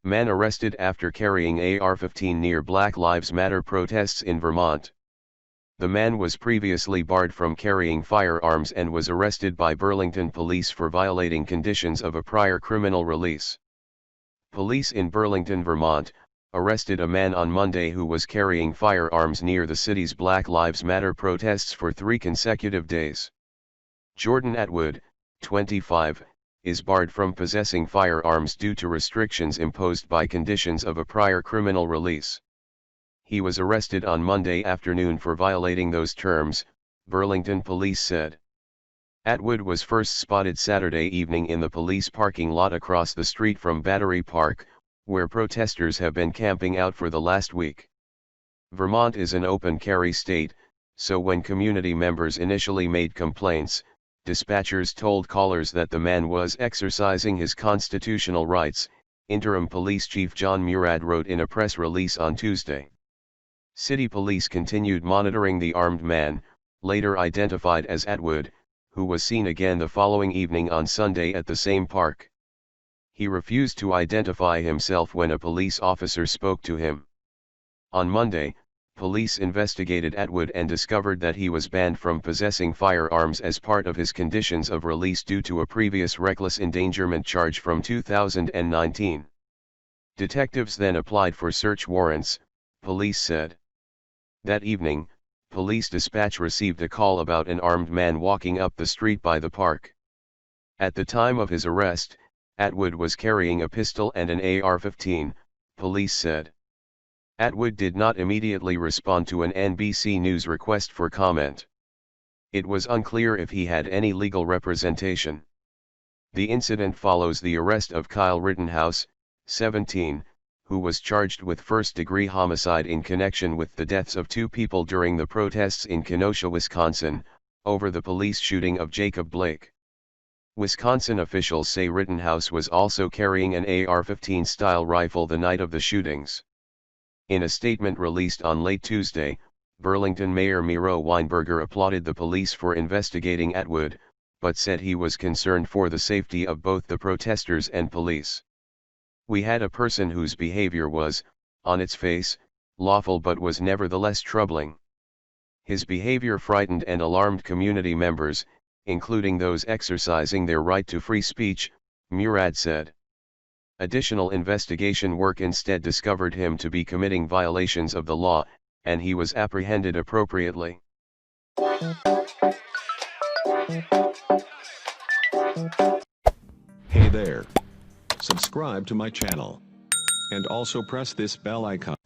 Man arrested after carrying AR-15 near Black Lives Matter protests in Vermont. The man was previously barred from carrying firearms and was arrested by Burlington police for violating conditions of a prior criminal release. Police in Burlington, Vermont, arrested a man on Monday who was carrying firearms near the city's Black Lives Matter protests for 3 consecutive days. Jordan Atwood, 25, is barred from possessing firearms due to restrictions imposed by conditions of a prior criminal release. He was arrested on Monday afternoon for violating those terms, Burlington police said. Atwood was first spotted Saturday evening in the police parking lot across the street from Battery Park, where protesters have been camping out for the last week. Vermont is an open carry state, so when community members initially made complaints, dispatchers told callers that the man was exercising his constitutional rights, Interim Police Chief John Murad wrote in a press release on Tuesday. City police continued monitoring the armed man, later identified as Atwood, who was seen again the following evening on Sunday at the same park. He refused to identify himself when a police officer spoke to him. On Monday, police investigated Atwood and discovered that he was banned from possessing firearms as part of his conditions of release due to a previous reckless endangerment charge from 2019. Detectives then applied for search warrants, police said. That evening, police dispatch received a call about an armed man walking up the street by the park. At the time of his arrest, Atwood was carrying a pistol and an AR-15, police said. Atwood did not immediately respond to an NBC News request for comment. It was unclear if he had any legal representation. The incident follows the arrest of Kyle Rittenhouse, 17, who was charged with first-degree homicide in connection with the deaths of 2 people during the protests in Kenosha, Wisconsin, over the police shooting of Jacob Blake. Wisconsin officials say Rittenhouse was also carrying an AR-15 style rifle the night of the shootings. In a statement released on late Tuesday, Burlington Mayor Miro Weinberger applauded the police for investigating Atwood, but said he was concerned for the safety of both the protesters and police. We had a person whose behavior was, on its face, lawful but was nevertheless troubling. His behavior frightened and alarmed community members, including those exercising their right to free speech, Murad said. Additional investigation work instead discovered him to be committing violations of the law, and he was apprehended appropriately. Hey there. Subscribe to my channel. And also press this bell icon.